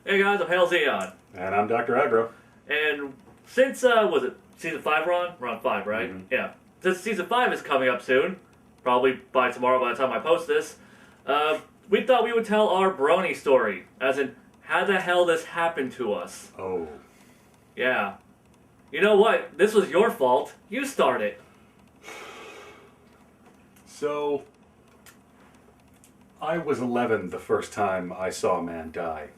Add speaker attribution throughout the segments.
Speaker 1: Hey guys, I'm Hale Zeon.
Speaker 2: And I'm Dr. Aggro.
Speaker 1: And since, was it Season 5 we're on? We're on 5, right?
Speaker 2: Mm-hmm.
Speaker 1: Yeah. Since Season 5 is coming up soon, probably by tomorrow by the time I post this, we thought we would tell our brony story. As in, how the hell this happened to us.
Speaker 2: Oh.
Speaker 1: Yeah. You know what? This was your fault. You started.
Speaker 2: So, I was 11 the first time I saw a man die.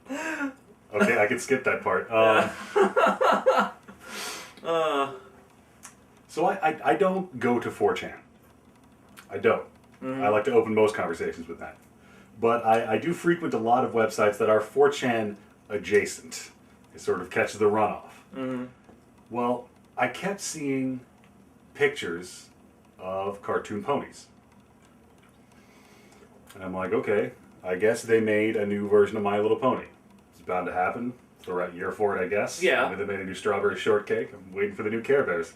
Speaker 2: Okay, I can skip that part. So I don't go to 4chan. I don't.
Speaker 1: Mm-hmm.
Speaker 2: I like to open most conversations with that. But I do frequent a lot of websites that are 4chan adjacent. It sort of catches the runoff.
Speaker 1: Mm-hmm.
Speaker 2: Well, I kept seeing pictures of cartoon ponies. And I'm like, okay, I guess they made a new version of My Little Pony. It's bound to happen. It's the right year for it, I guess.
Speaker 1: Yeah.
Speaker 2: Maybe they made a new Strawberry Shortcake. I'm waiting for the new Care Bears.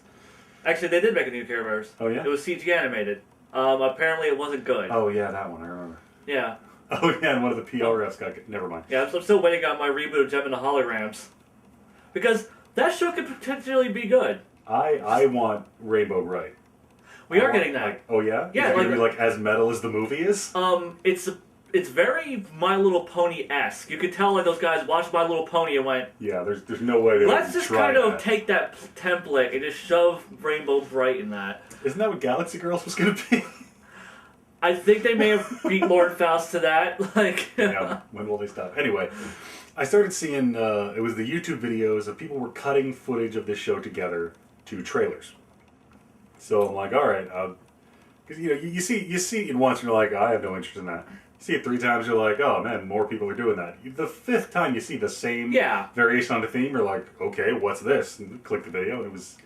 Speaker 1: Actually, they did make a new Care Bears.
Speaker 2: Oh, yeah?
Speaker 1: It was CG animated. Apparently it wasn't good.
Speaker 2: Oh, yeah, that one, I remember.
Speaker 1: Yeah.
Speaker 2: Oh, yeah, and one of the PR reps got... Never mind.
Speaker 1: Yeah, I'm still waiting on my reboot of Gem and the Holograms. Because that show could potentially be good.
Speaker 2: I want Rainbow Bright.
Speaker 1: We are getting that.
Speaker 2: Like, oh, yeah?
Speaker 1: Yeah,
Speaker 2: Is it going to be like as metal as the movie is?
Speaker 1: It's very My Little Pony-esque. You could tell like those guys watched My Little Pony and went,
Speaker 2: Yeah, there's no way they
Speaker 1: let's
Speaker 2: would
Speaker 1: just
Speaker 2: try
Speaker 1: kind of
Speaker 2: that.
Speaker 1: take that template and just shove Rainbow Bright in that.
Speaker 2: Isn't that what Galaxy Girls was going to be?
Speaker 1: I think they may have beat Lord Faust to that. Like,
Speaker 2: Yeah, when will they stop? Anyway, I started seeing, it was the YouTube videos of people were cutting footage of this show together to trailers. So I'm like, all right, because you see it once and you're like, I have no interest in that. You see it 3 times, you're like, oh man, more people are doing that. The 5th time you see the same variation on the theme, you're like, okay, what's this? And click the video, and it was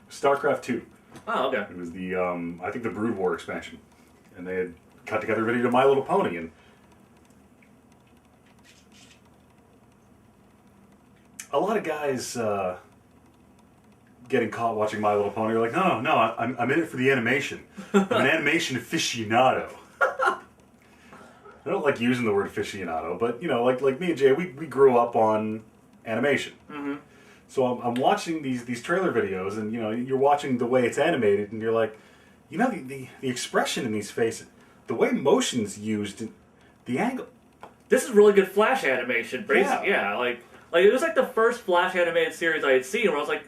Speaker 2: StarCraft 2.
Speaker 1: oh, okay.
Speaker 2: It was the, I think the Brood War expansion. And they had cut together a video to My Little Pony, and a lot of guys getting caught watching My Little Pony are like, no, I'm in it for the animation. I'm an animation aficionado. I don't like using the word aficionado, but like me and Jay, we grew up on animation.
Speaker 1: Mm-hmm.
Speaker 2: So I'm watching these trailer videos, and you're watching the way it's animated, and you're like, the expression in these faces, the way motion's used, the angle.
Speaker 1: This is really good Flash animation. Yeah, like it was like the first Flash animated series I had seen where I was like,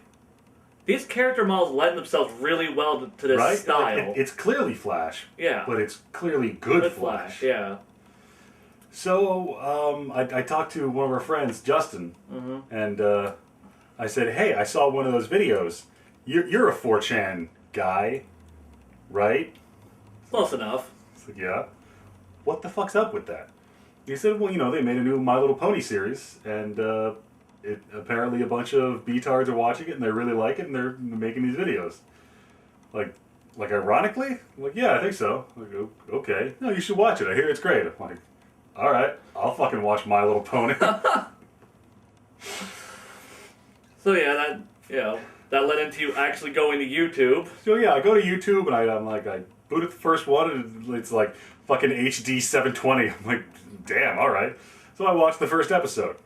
Speaker 1: these character models lend themselves really well to this style.
Speaker 2: Like it's clearly Flash.
Speaker 1: Yeah.
Speaker 2: But it's clearly good Flash.
Speaker 1: Yeah.
Speaker 2: So I talked to one of our friends, Justin,
Speaker 1: mm-hmm.
Speaker 2: and I said, hey, I saw one of those videos. You're a 4chan guy, right?
Speaker 1: Close enough.
Speaker 2: It's like, yeah. What the fuck's up with that? He said, well, they made a new My Little Pony series, and apparently a bunch of B-tards are watching it, and they really like it, and they're making these videos. Like ironically? I'm like, yeah, I think so. I'm like, okay. No, you should watch it. I hear it's great. I'm like, all right, I'll fucking watch My Little Pony.
Speaker 1: So yeah, that led into actually going to YouTube.
Speaker 2: So yeah, I go to YouTube, and I boot at the first one, and it's like fucking HD 720. I'm like, damn, all right. So I watched the first episode,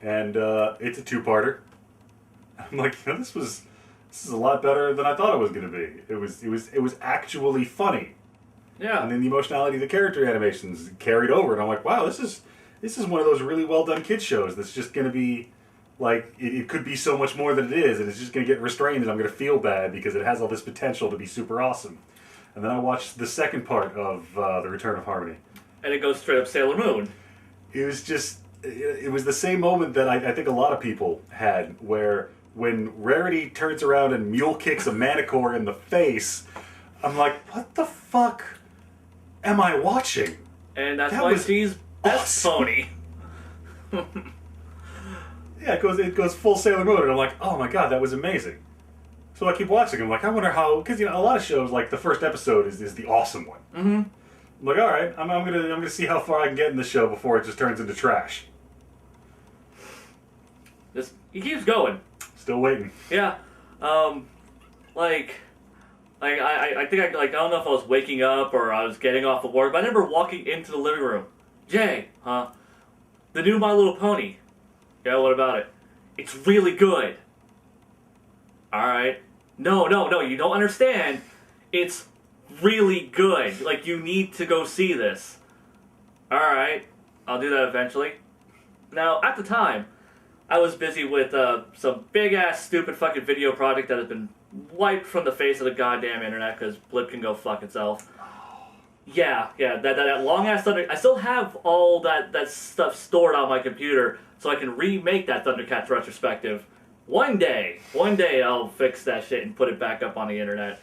Speaker 2: and it's a 2-parter. I'm like, this is a lot better than I thought it was going to be. It was actually funny.
Speaker 1: Yeah.
Speaker 2: And then the emotionality of the character animations carried over, and I'm like, wow, this is one of those really well done kids shows that's just going to be like, it could be so much more than it is, and it's just going to get restrained, and I'm going to feel bad because it has all this potential to be super awesome. And then I watched the second part of The Return of Harmony.
Speaker 1: And it goes straight up Sailor Moon.
Speaker 2: It was just, it was the same moment that I think a lot of people had, where when Rarity turns around and mule kicks a Manicore in the face, I'm like, what the fuck am I watching?
Speaker 1: And that's why she's best pony.
Speaker 2: Yeah, it goes full Sailor Moon, and I'm like, oh my god, that was amazing. So I keep watching. I'm like, I wonder how, because a lot of shows, like the first episode is the awesome one.
Speaker 1: Mm-hmm.
Speaker 2: I'm like, all right, I'm gonna see how far I can get in this show before it just turns into trash.
Speaker 1: He keeps going.
Speaker 2: Still waiting.
Speaker 1: Yeah, like I think I don't know if I was waking up or I was getting off of work, but I remember walking into the living room. Jay, huh? The new My Little Pony. Yeah, what about it? It's really good. Alright. No, you don't understand. It's really good. Like, you need to go see this. Alright. I'll do that eventually. Now, at the time, I was busy with some big-ass, stupid fucking video project that has been wiped from the face of the goddamn internet because Blip can go fuck itself. Yeah, that long-ass Thunder... I still have all that stuff stored on my computer so I can remake that Thundercats retrospective. One day I'll fix that shit and put it back up on the internet.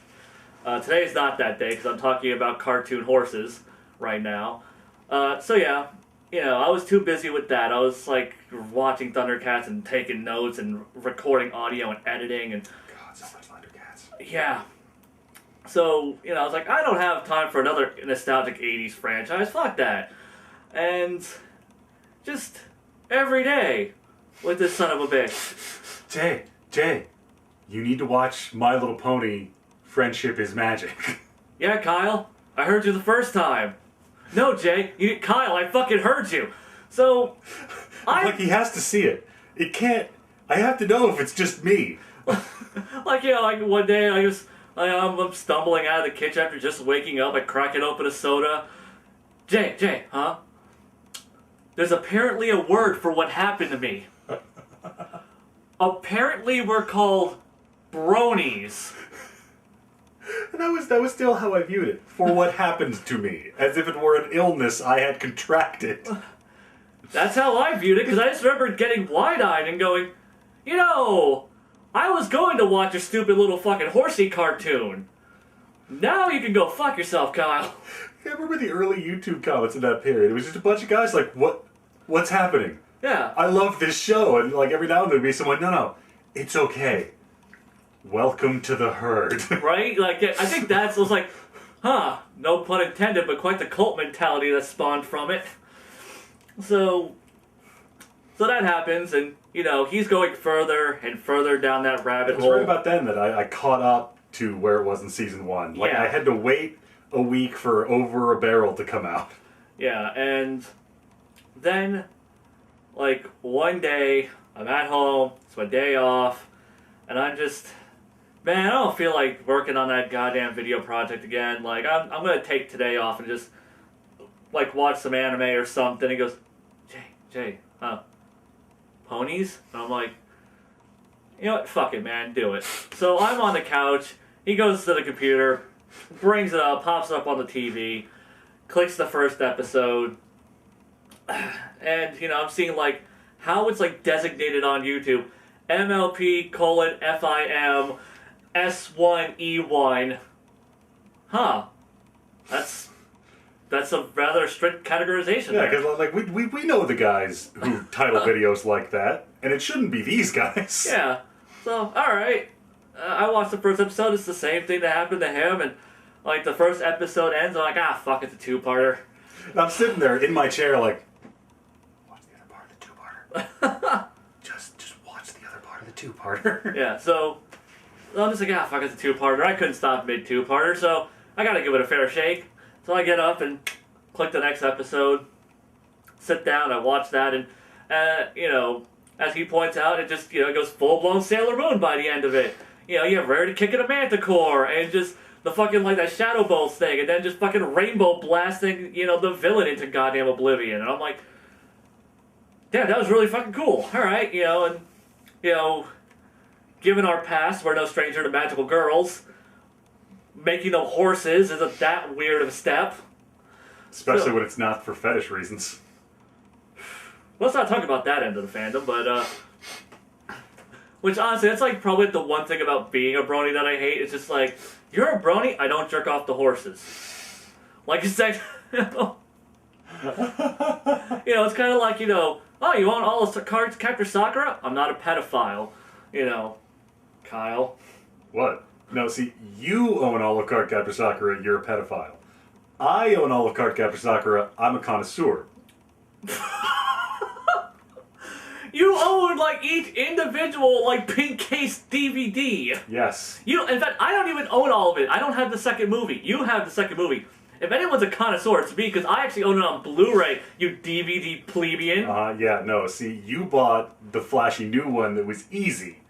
Speaker 1: Today's not that day because I'm talking about cartoon horses right now. So yeah, you know, I was too busy with that. I was like watching Thundercats and taking notes and recording audio and editing and...
Speaker 2: God, so much Thundercats.
Speaker 1: Yeah. So, you know, I was like, I don't have time for another nostalgic 80s franchise. Fuck that. And just every day with this son of a bitch.
Speaker 2: Jay, you need to watch My Little Pony, Friendship is Magic.
Speaker 1: Yeah, Kyle, I heard you the first time. No, Jay, Kyle, I fucking heard you. So,
Speaker 2: Like, he has to see it. It can't... I have to know if it's just me.
Speaker 1: Like, you know, like one day I'm stumbling out of the kitchen after just waking up, like cracking open a soda. Jay, huh? There's apparently a word for what happened to me. Apparently we're called bronies.
Speaker 2: That was still how I viewed it. For what happened to me. As if it were an illness I had contracted.
Speaker 1: That's how I viewed it, because I just remember getting wide-eyed and going, you know, I was going to watch a stupid little fucking horsey cartoon. Now you can go fuck yourself, Kyle.
Speaker 2: I remember the early YouTube comments in that period. It was just a bunch of guys like, what's happening?
Speaker 1: Yeah.
Speaker 2: I love this show. And like every now and then there'd be someone, no, it's okay. Welcome to the herd.
Speaker 1: Right? Like, I think that's was like, huh, no pun intended, but quite the cult mentality that spawned from it. So that happens, and, you know, he's going further and further down that rabbit hole.
Speaker 2: It was right about then that I caught up to where it was in season 1. Like,
Speaker 1: yeah.
Speaker 2: I had to wait a week for Over a Barrel to come out.
Speaker 1: Yeah, and then, like, one day, I'm at home, it's my day off, and I'm just... Man, I don't feel like working on that goddamn video project again. Like, I'm gonna take today off and just, like, watch some anime or something. He goes, Jay, ponies? And I'm like, you know what, fuck it, man, do it. So I'm on the couch, he goes to the computer, brings it up, pops it up on the TV, clicks the first episode, and, you know, I'm seeing, like, how it's, like, designated on YouTube, MLP:FIM S1E1. Huh. That's a rather strict categorization.
Speaker 2: Yeah, because like we know the guys who title videos like that, and it shouldn't be these guys.
Speaker 1: Yeah. So, alright. I watched the first episode, it's the same thing that happened to him, and like the first episode ends, I'm like, fuck, it's a two-parter.
Speaker 2: And I'm sitting there in my chair like, watch the other part of the two-parter. just watch the other part of the two-parter.
Speaker 1: Yeah, so I'm just like, fuck, it's a two-parter. I couldn't stop mid-two-parter, so I gotta give it a fair shake. So I get up and click the next episode, sit down, I watch that, and, you know, as he points out, it just, you know, it goes full-blown Sailor Moon by the end of it. You know, you have Rarity kicking a Manticore, and just the fucking, like, that Shadow Bolts thing, and then just fucking Rainbow blasting, you know, the villain into goddamn oblivion. And I'm like, damn, that was really fucking cool. Alright, you know, and, you know, given our past, we're no stranger to magical girls. Making them horses isn't that weird of a step.
Speaker 2: Especially when it's not for fetish reasons.
Speaker 1: Let's not talk about that end of the fandom, but, which, honestly, that's, like, probably the one thing about being a brony that I hate. It's just, like, you're a brony, I don't jerk off the horses. Like, it's like, you know, it's kind of like, you know, oh, you want all the cards Captain Sakura? I'm not a pedophile. You know, Kyle.
Speaker 2: What? No, see, you own all of Cardcaptor Sakura, you're a pedophile. I own all of Cardcaptor Sakura, I'm a connoisseur.
Speaker 1: You own like each individual like pink case DVD.
Speaker 2: Yes.
Speaker 1: In fact, I don't even own all of it. I don't have the second movie. You have the second movie. If anyone's a connoisseur, it's me, because I actually own it on Blu-ray, you DVD plebeian.
Speaker 2: Yeah, no, see, you bought the flashy new one that was easy.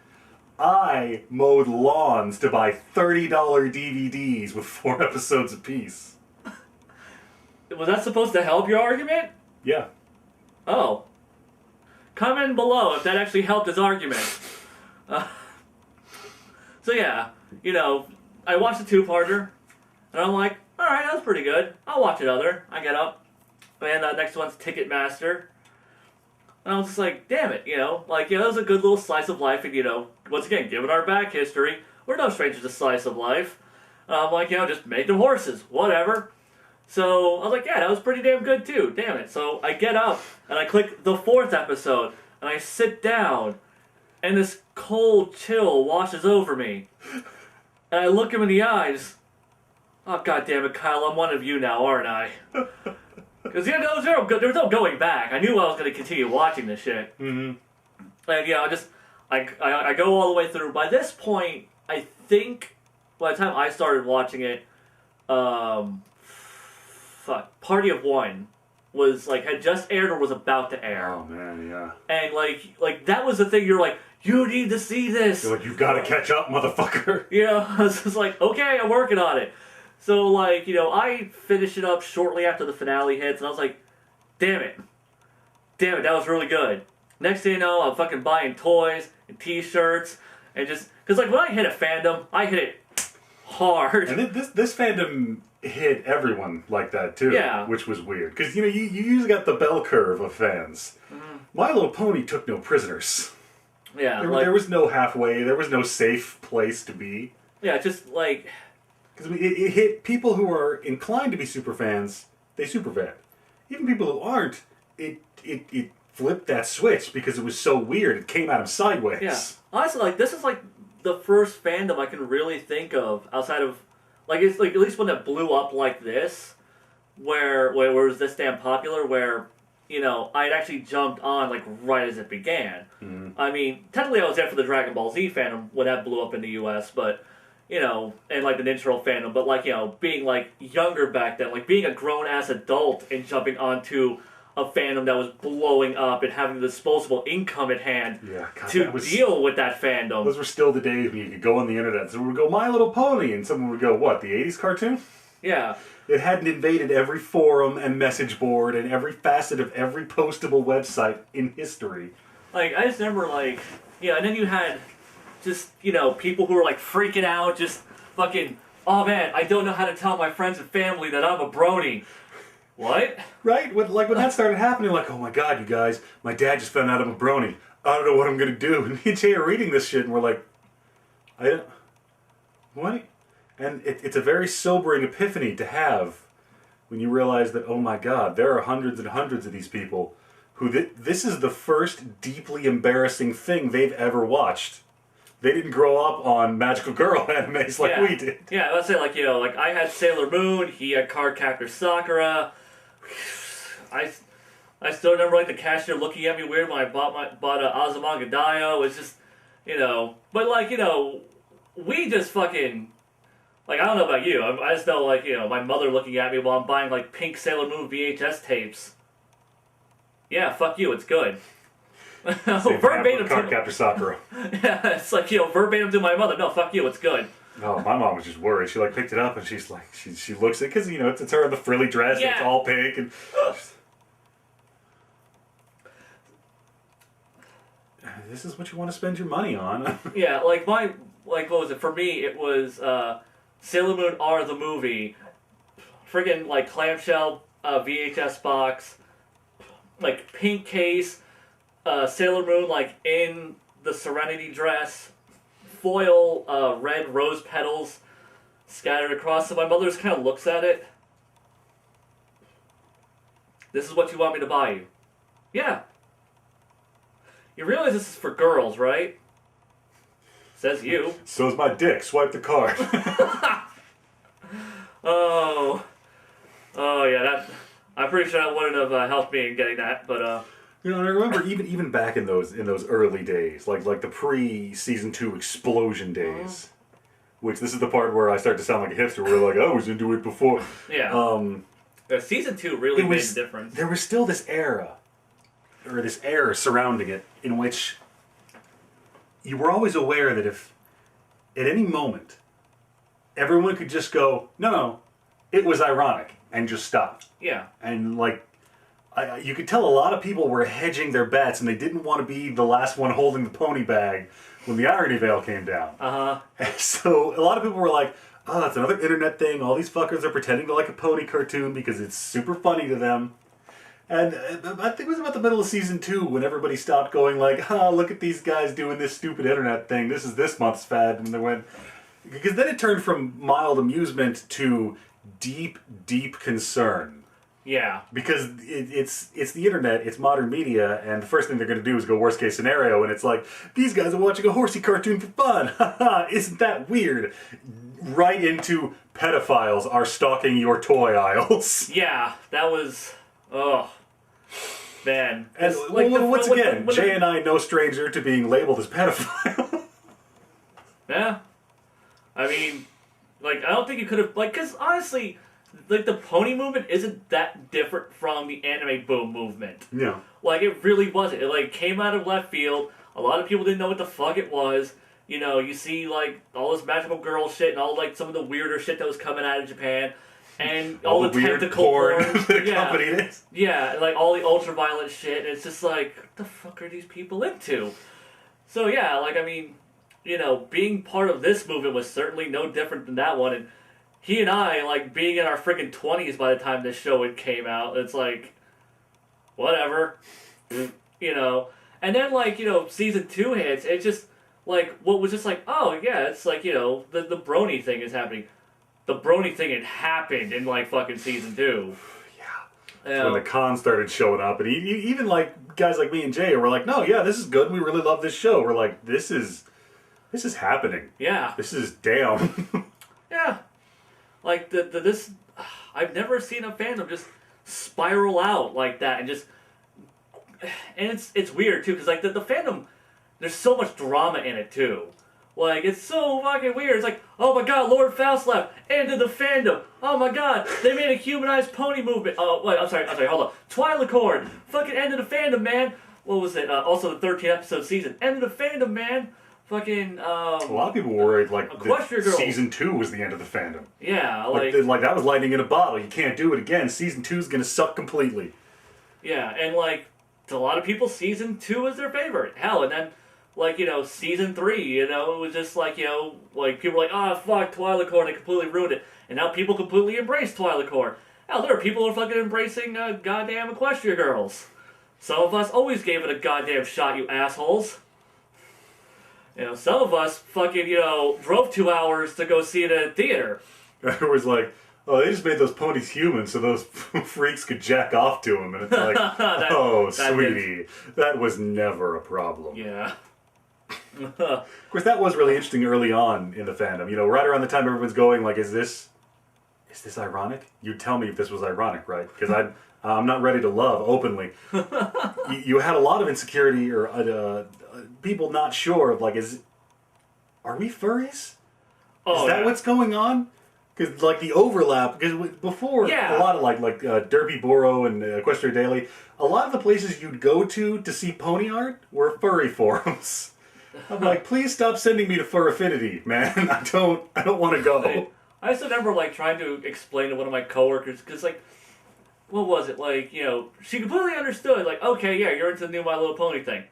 Speaker 2: I mowed lawns to buy $30 DVDs with 4 episodes apiece.
Speaker 1: Was that supposed to help your argument?
Speaker 2: Yeah.
Speaker 1: Oh. Comment below if that actually helped his argument. So yeah, I watched the 2-parter, and I'm like, alright, that was pretty good. I'll watch another. I get up, and next one's Ticketmaster. And I was just like, damn it, that was a good little slice of life, and once again, given our back history, we're no strangers to slice of life. Just make them horses, whatever. So I was like, yeah, that was pretty damn good too, damn it. So I get up, and I click the 4th episode, and I sit down, and this cold chill washes over me. And I look him in the eyes. Oh, God damn it, Kyle, I'm one of you now, aren't I? Because, there was no going back. I knew I was going to continue watching this shit.
Speaker 2: Mm-hmm.
Speaker 1: And, I go all the way through. By this point, I think, by the time I started watching it, Party of One was, had just aired or was about to air.
Speaker 2: Oh, man, yeah.
Speaker 1: And, that was the thing, you're like, you need to see this!
Speaker 2: You're like, you've got to catch up, motherfucker!
Speaker 1: I was just like, okay, I'm working on it. So, I finished it up shortly after the finale hits, and I was like, damn it, that was really good. Next thing you know, I'm fucking buying toys and t-shirts, and just, because, when I hit a fandom, I hit it hard.
Speaker 2: And this fandom hit everyone like that, too, which was weird. Because, you usually got the bell curve of fans. Mm-hmm. My Little Pony took no prisoners.
Speaker 1: Yeah,
Speaker 2: there was no halfway, there was no safe place to be.
Speaker 1: Yeah, just,
Speaker 2: because it hit people who are inclined to be super fans, they super fan. Even people who aren't, it flipped that switch because it was so weird. It came at them sideways.
Speaker 1: Yeah. Honestly, this is the first fandom I can really think of outside of it's at least one that blew up like this, where it was this damn popular, where I'd actually jumped on right as it began. Mm-hmm. I mean, technically I was there for the Dragon Ball Z fandom when that blew up in the US, but and the Ninja Turtle fandom, but being younger back then, being a grown-ass adult and jumping onto a fandom that was blowing up and having the disposable income at hand deal with that fandom.
Speaker 2: Those were still the days when you could go on the internet, someone would go, My Little Pony, and someone would go, what, the 80s cartoon?
Speaker 1: Yeah.
Speaker 2: It hadn't invaded every forum and message board and every facet of every postable website in history.
Speaker 1: I just remember, and then you had just, people who were, freaking out, just fucking, oh man, I don't know how to tell my friends and family that I'm a brony. What?
Speaker 2: Right? When that started happening, oh my god, you guys, my dad just found out I'm a brony. I don't know what I'm going to do. And me and Jay are reading this shit, and we're like, what? And it's a very sobering epiphany to have when you realize that, oh my god, there are hundreds and hundreds of these people who this is the first deeply embarrassing thing they've ever watched. They didn't grow up on magical girl animes like we did.
Speaker 1: Yeah, let's say I had Sailor Moon, he had Cardcaptor Sakura. I still remember the cashier looking at me weird when I bought Azumanga Daioh. It's just, but we just fucking, I don't know about you, I just know my mother looking at me while I'm buying pink Sailor Moon VHS tapes. Yeah, fuck you, it's good.
Speaker 2: Verbatim Cardcaptor Sakura.
Speaker 1: Yeah, it's verbatim to my mother. No, fuck you, it's good.
Speaker 2: Oh, my mom was just worried. She picked it up and she's she looks at it because it's her in the frilly dress. Yeah. It's all pink and. This is what you want to spend your money on.
Speaker 1: Yeah, what was it for me? It was Sailor Moon R the movie, friggin' clamshell VHS box, pink case. Sailor Moon, in the Serenity dress, foil red rose petals scattered across. So my mother just kind of looks at it. This is what you want me to buy you? Yeah. You realize this is for girls, right? Says you.
Speaker 2: So's my dick. Swipe the card.
Speaker 1: Oh yeah, I'm pretty sure that wouldn't have helped me in getting that, but
Speaker 2: You know, and I remember even back in those early days, like the pre-season 2 explosion days, which this is the part where I start to sound like a hipster. Where like I was into it before.
Speaker 1: Yeah. Season 2 really made a difference.
Speaker 2: There was still this era surrounding it in which you were always aware that if at any moment everyone could just go, no, it was ironic, and just stop.
Speaker 1: Yeah.
Speaker 2: And like. You could tell a lot of people were hedging their bets, and they didn't want to be the last one holding the pony bag when the irony veil came down. So a lot of people were like, "Oh, that's another internet thing. All these fuckers are pretending to like a pony cartoon because it's super funny to them." And I think it was about the middle of season 2 when everybody stopped going like, "Oh, look at these guys doing this stupid internet thing. This is this month's fad." And they went, because then it turned from mild amusement to deep, deep concern.
Speaker 1: Yeah.
Speaker 2: Because it's the internet, it's modern media, and the first thing they're going to do is go worst case scenario, and it's like, these guys are watching a horsey cartoon for fun. Haha, isn't that weird? Right into pedophiles are stalking your toy aisles.
Speaker 1: Yeah, that was... Oh. Man.
Speaker 2: And
Speaker 1: like
Speaker 2: once again, Jay and I no stranger to being labeled as pedophile.
Speaker 1: Yeah. I mean, like, I don't think you could have... Like, because honestly... Like, the pony movement isn't that different from the anime boom movement.
Speaker 2: Yeah.
Speaker 1: Like, it really wasn't. It, like, came out of left field. A lot of people didn't know what the fuck it was. You know, you see, like, all this magical girl shit and all, like, some of the weirder shit that was coming out of Japan. And all the
Speaker 2: weird
Speaker 1: tentacle
Speaker 2: porn that
Speaker 1: yeah.
Speaker 2: accompanied it.
Speaker 1: Yeah, like, all the ultraviolet shit. And it's just like, what the fuck are these people into? So, yeah, like, I mean, you know, being part of this movement was certainly no different than that one. And he and I, like, being in our freaking 20s by the time this show came out, it's like, whatever, you know. And then, like, you know, season 2 hits, it's just, like, what was just like, oh, yeah, it's like, you know, the brony thing is happening. The brony thing had happened in, like, fucking season 2.
Speaker 2: Yeah. When the cons started showing up, and even, like, guys like me and Jay were like, no, yeah, this is good, we really love this show. We're like, this is happening.
Speaker 1: Yeah.
Speaker 2: This is damn.
Speaker 1: Yeah. Like, this... I've never seen a fandom just spiral out like that and just... And it's weird, too, because, like, the fandom... There's so much drama in it, too. Like, it's so fucking weird. It's like, oh my god, Lord Faust left. Ended the fandom. Oh my god, they made a humanized pony movement. Oh, wait, I'm sorry, hold on. Twilicorn. Fucking ended the fandom, man. What was it? Also the 13 episode season. Ended the fandom, man. Fucking,
Speaker 2: A lot of people were worried, like, season 2 was the end of the fandom.
Speaker 1: Yeah,
Speaker 2: like that was lightning in a bottle. You can't do it again. Season 2 is going to suck completely.
Speaker 1: Yeah, and, like, to a lot of people, season 2 is their favorite. Hell, and then, like, you know, season 3, you know, it was just like, you know, like, people were like, oh, fuck, Twilicorn, they completely ruined it. And now people completely embrace Twilicorn. Hell, there are people who are fucking embracing goddamn Equestria Girls. Some of us always gave it a goddamn shot, you assholes. You know, some of us fucking, you know, drove 2 hours to go see it at a theater.
Speaker 2: It was like, oh, they just made those ponies human so those freaks could jack off to them. And it's like, sweetie, that was never a problem.
Speaker 1: Yeah.
Speaker 2: Of course, that was really interesting early on in the fandom. You know, right around the time everyone's going, like, is this ironic? You'd tell me if this was ironic, right? Because I'm not ready to love openly. You had a lot of insecurity or people not sure of, like, are we furries? Is that what's going on? Because, like, the overlap, because before, a lot of, like Derby Boro and Equestria Daily, a lot of the places you'd go to see pony art were furry forums. I'm like, please stop sending me to Fur Affinity, man. I don't want to go.
Speaker 1: I just remember, like, trying to explain to one of my coworkers, because, like, what was it? Like, you know, she completely understood, like, okay, yeah, you're into the new My Little Pony thing.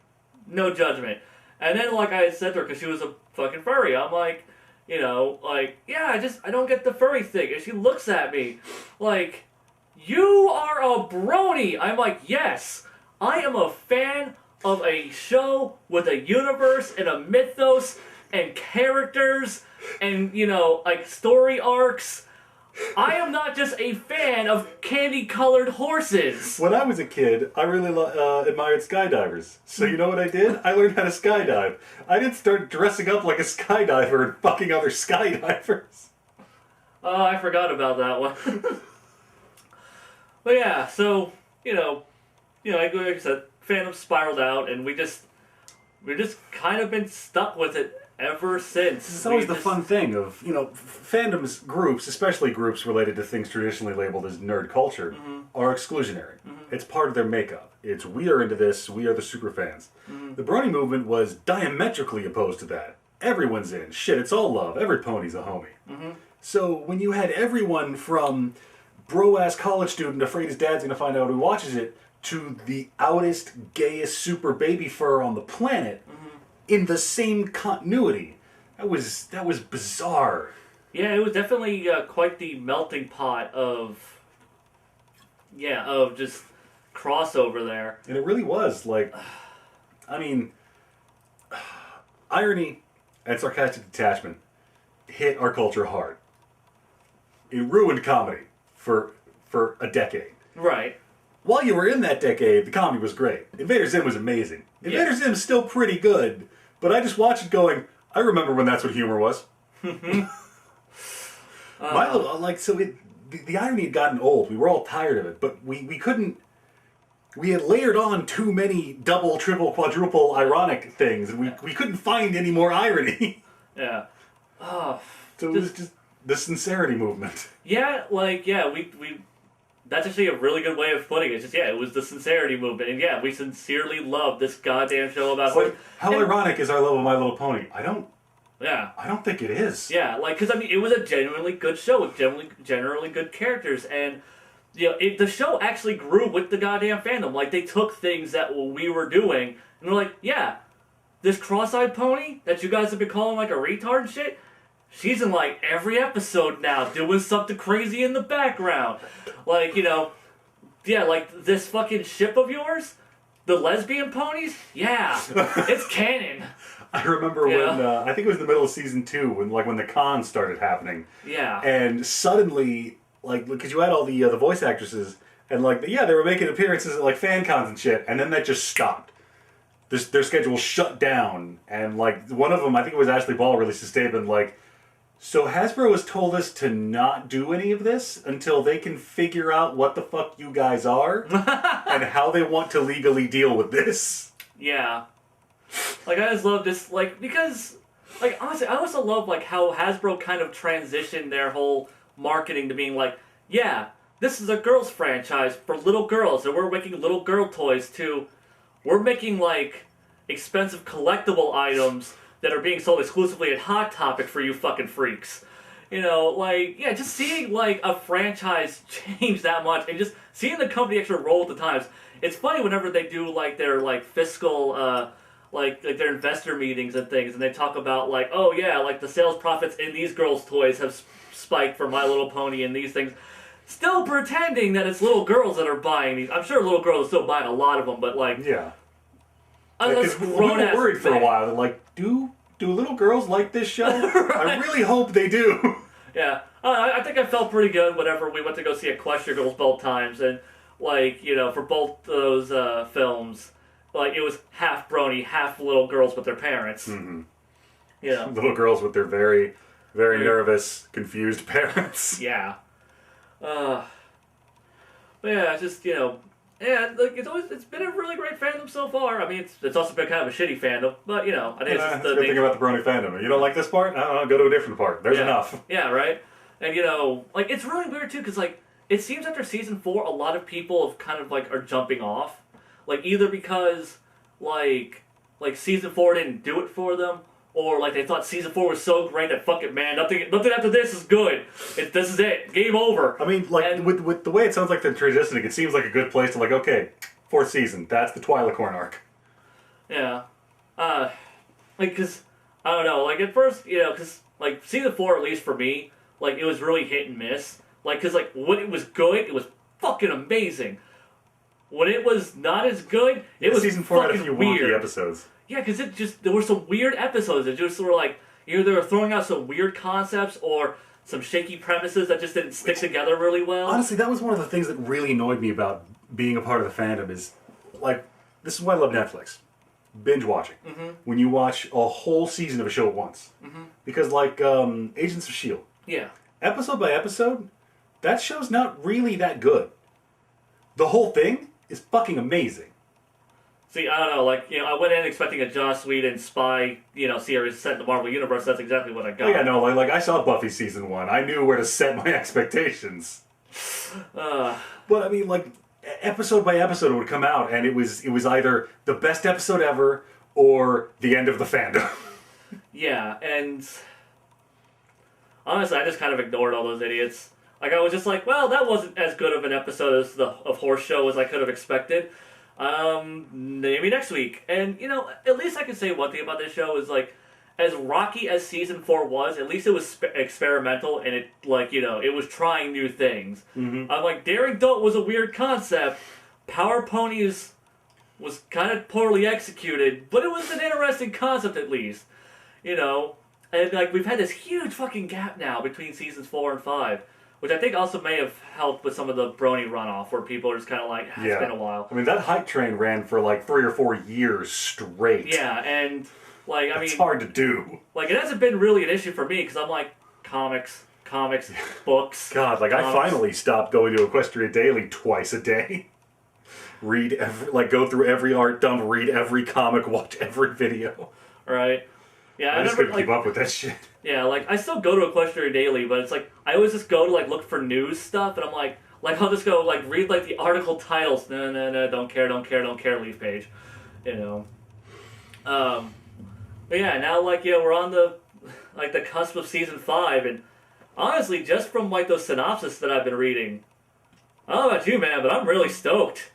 Speaker 1: No judgment. And then, like, I had said to her, because she was a fucking furry, I'm like, you know, like, yeah, I don't get the furry thing. And she looks at me, like, you are a brony. I'm like, yes, I am a fan of a show with a universe and a mythos and characters and, you know, like, story arcs. I am not just a fan of candy-colored horses.
Speaker 2: When I was a kid, I really admired skydivers. So you know what I did? I learned how to skydive. I didn't start dressing up like a skydiver and fucking other skydivers.
Speaker 1: Oh, I forgot about that one. But yeah, so, like I said, fandom spiraled out, and we've just kind of been stuck with it ever since.
Speaker 2: It's always the fun thing of, fandoms, groups, especially groups related to things traditionally labeled as nerd culture, are exclusionary. It's part of their makeup. It's, we are into this, we are the super fans. The Brony movement was diametrically opposed to that. Everyone's in. Shit, it's all love. Every pony's a homie. So when you had everyone from bro-ass college student afraid his dad's gonna find out who watches it, to the outest, gayest super baby fur on the planet, in the same continuity, that was bizarre.
Speaker 1: Yeah, it was definitely quite the melting pot of just crossover there.
Speaker 2: And it really was, irony and sarcastic detachment hit our culture hard. It ruined comedy for a decade.
Speaker 1: Right.
Speaker 2: While you were in that decade, the comedy was great. Invader Zim was amazing. Invader Zim's still pretty good, but I just watched it going, I remember when that's what humor was. The irony had gotten old. We were all tired of it, but we couldn't. We had layered on too many double, triple, quadruple ironic things, and we couldn't find any more irony.
Speaker 1: Yeah. Oh.
Speaker 2: So it was just the sincerity movement.
Speaker 1: Yeah, we that's actually a really good way of putting it. It's just, it was the sincerity movement. And we sincerely love this goddamn show about...
Speaker 2: How ironic is our love of My Little Pony? I don't think it is.
Speaker 1: Yeah, because, it was a genuinely good show with generally good characters. And, the show actually grew with the goddamn fandom. They took things that we were doing, and they're like, this cross-eyed pony that you guys have been calling, a retard and shit... She's in, every episode now, doing something crazy in the background. This fucking ship of yours? The lesbian ponies? Yeah, it's canon.
Speaker 2: I remember when, I think it was in the middle of season 2, when the cons started happening.
Speaker 1: Yeah.
Speaker 2: And suddenly, because you had all the voice actresses, and, they were making appearances at, fan cons and shit, and then that just stopped. Their schedule shut down, and, one of them, I think it was Ashley Ball, released a statement, so Hasbro has told us to not do any of this until they can figure out what the fuck you guys are and how they want to legally deal with this.
Speaker 1: Yeah. I just love this, because, honestly, I also love, how Hasbro kind of transitioned their whole marketing to being this is a girls franchise for little girls, and we're making little girl toys too. We're making, expensive collectible items that are being sold exclusively at Hot Topic for you fucking freaks. Just seeing, a franchise change that much, and just seeing the company actually roll with the times. It's funny whenever they do, their, fiscal, their investor meetings and things, and they talk about, the sales profits in these girls' toys have spiked for My Little Pony and these things. Still pretending that it's little girls that are buying these. I'm sure little girls are still buying a lot of them, but,
Speaker 2: Yeah. Because we were worried for a while. They're do little girls like this show? Right. I really hope they do.
Speaker 1: Yeah. I think I felt pretty good whenever we went to go see Equestria Girls both times. And, for both those films, it was half brony, half little girls with their parents.
Speaker 2: Mm-hmm.
Speaker 1: Little
Speaker 2: girls with their very, very nervous, confused parents.
Speaker 1: Yeah. But yeah, just, it's been a really great fandom so far. It's also been kind of a shitty fandom, but I think it's
Speaker 2: the good thing about the Brony fandom. You don't like this part? I don't know, go to a different part. There's enough.
Speaker 1: Yeah, right? And it's really weird too, because it seems after season 4, a lot of people have kind of are jumping off. Either because season 4 didn't do it for them, or they thought season 4 was so great that fuck it, man, nothing after this is good. This is it, game over.
Speaker 2: With the way it sounds like they're transitioning, it seems like a good place to okay, 4th season, that's the Twi'lek arc.
Speaker 1: Yeah, because I don't know, at first, because season 4, at least for me, it was really hit and miss. Because when it was good, it was fucking amazing. When it was not as good, it was
Speaker 2: season 4 had a
Speaker 1: fucking
Speaker 2: few
Speaker 1: weird.
Speaker 2: wonky episodes.
Speaker 1: Yeah, because there were some weird episodes that just were either they were throwing out some weird concepts or some shaky premises that just didn't stick together really well.
Speaker 2: Honestly, that was one of the things that really annoyed me about being a part of the fandom is, this is why I love Netflix. Binge watching.
Speaker 1: Mm-hmm.
Speaker 2: When you watch a whole season of a show at once.
Speaker 1: Mm-hmm.
Speaker 2: Because, Agents of S.H.I.E.L.D.
Speaker 1: Yeah.
Speaker 2: Episode by episode, that show's not really that good. The whole thing is fucking amazing.
Speaker 1: See, I don't know, like, you know, I went in expecting a Joss Whedon spy, you know, series set in the Marvel Universe. That's exactly what I got.
Speaker 2: Oh, yeah, no, like I saw Buffy season 1. I knew where to set my expectations. But I mean, like, episode by episode it would come out, and it was either the best episode ever or the end of the fandom.
Speaker 1: Yeah, and honestly, I just kind of ignored all those idiots. Like, I was just like, well, that wasn't as good of an episode of Horse Show as I could have expected. Maybe next week. And, you know, at least I can say one thing about this show is, like, as rocky as Season 4 was, at least it was experimental, and it, like, you know, it was trying new things. I'm like, Daring Dolt was a weird concept. Power Ponies was kind of poorly executed, but it was an interesting concept at least. You know, and, like, we've had this huge fucking gap now between Seasons 4 and 5. Which I think also may have helped with some of the Brony runoff, where people are just kind of like, it's been a while.
Speaker 2: I mean, that hype train ran for like 3 or 4 years straight.
Speaker 1: Yeah, and, like, I mean...
Speaker 2: It's hard to do.
Speaker 1: Like, it hasn't been really an issue for me, because I'm like, comics, books.
Speaker 2: God, like,
Speaker 1: comics.
Speaker 2: I finally stopped going to Equestria Daily twice a day. Read every... Like, go through every art dump, read every comic, watch every video.
Speaker 1: Right. Yeah,
Speaker 2: I just couldn't keep up with that shit.
Speaker 1: Yeah, like, I still go to Equestria Daily, but it's like, I always just go to, like, look for news stuff, and I'm like, I'll just go, like, read, like, the article titles. No, don't care, leave page. You know. But yeah, now, like, you know, we're on the cusp of Season 5, and honestly, just from, like, those synopses that I've been reading, I don't know about you, man, but I'm really stoked.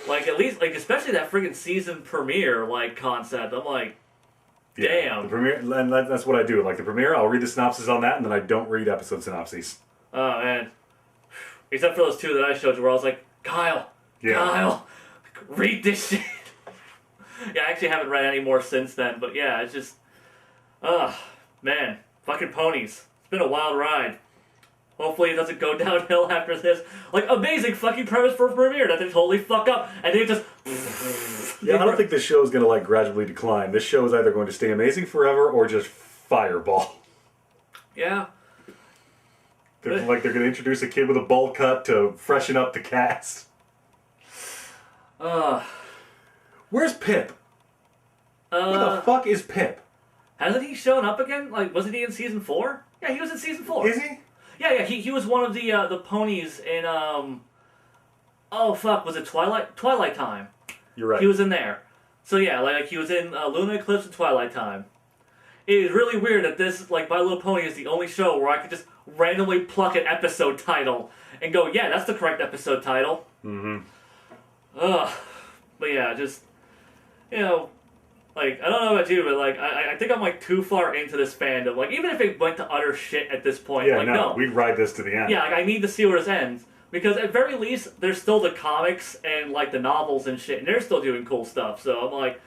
Speaker 1: Like, at least, like, especially that friggin' season premiere, like, concept. I'm like, damn.
Speaker 2: Yeah, the premiere, and that's what I do. Like, the premiere, I'll read the synopsis on that, and then I don't read episode synopses.
Speaker 1: Oh, man. Except for those 2 that I showed you where I was like, Kyle, read this shit. Yeah, I actually haven't read any more since then, but yeah, it's just, man, fucking ponies. It's been a wild ride. Hopefully it doesn't go downhill after this. Like, amazing fucking premise for a premiere that they totally fuck up, and they just...
Speaker 2: Yeah, I don't think this show is going to, like, gradually decline. This show is either going to stay amazing forever or just fireball.
Speaker 1: Yeah.
Speaker 2: They're going to introduce a kid with a bowl cut to freshen up the cast. Where's Pip? Where the fuck is Pip?
Speaker 1: Hasn't he shown up again? Like, wasn't he in Season 4? Yeah, he was in Season 4.
Speaker 2: Is he?
Speaker 1: Yeah, he was one of the ponies in, oh, fuck, was it Twilight Time?
Speaker 2: You're right.
Speaker 1: He was in there. So yeah, like, he was in Luna Eclipse and Twilight Time. It is really weird that this, like, My Little Pony is the only show where I could just randomly pluck an episode title and go, yeah, that's the correct episode title. But yeah, just, you know, like, I don't know about you, but, like, I think I'm, like, too far into this fandom. Like, even if it went to utter shit at this point,
Speaker 2: yeah,
Speaker 1: like, no.
Speaker 2: We'd ride this to the end.
Speaker 1: Yeah, like, I need to see where this ends. Because at very least, there's still the comics and, like, the novels and shit, and they're still doing cool stuff. So I'm like,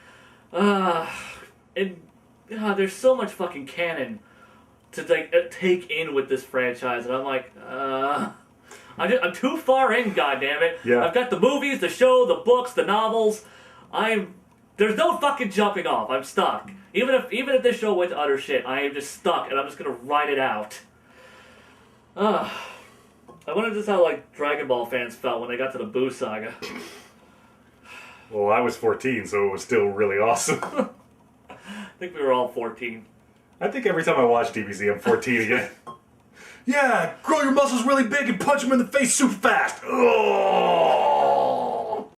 Speaker 1: there's so much fucking canon to, like, take in with this franchise, and I'm like, I'm too far in, goddammit.
Speaker 2: Yeah.
Speaker 1: I've got the movies, the show, the books, the novels. There's no fucking jumping off. I'm stuck. Even if this show went to utter shit, I am just stuck, and I'm just gonna ride it out. I wonder if this is how, like, Dragon Ball fans felt when they got to the Boo Saga.
Speaker 2: Well, I was 14, so it was still really awesome.
Speaker 1: I think we were all 14.
Speaker 2: I think every time I watch DBZ, I'm 14 again. Yeah, grow your muscles really big and punch them in the face super fast. Oh!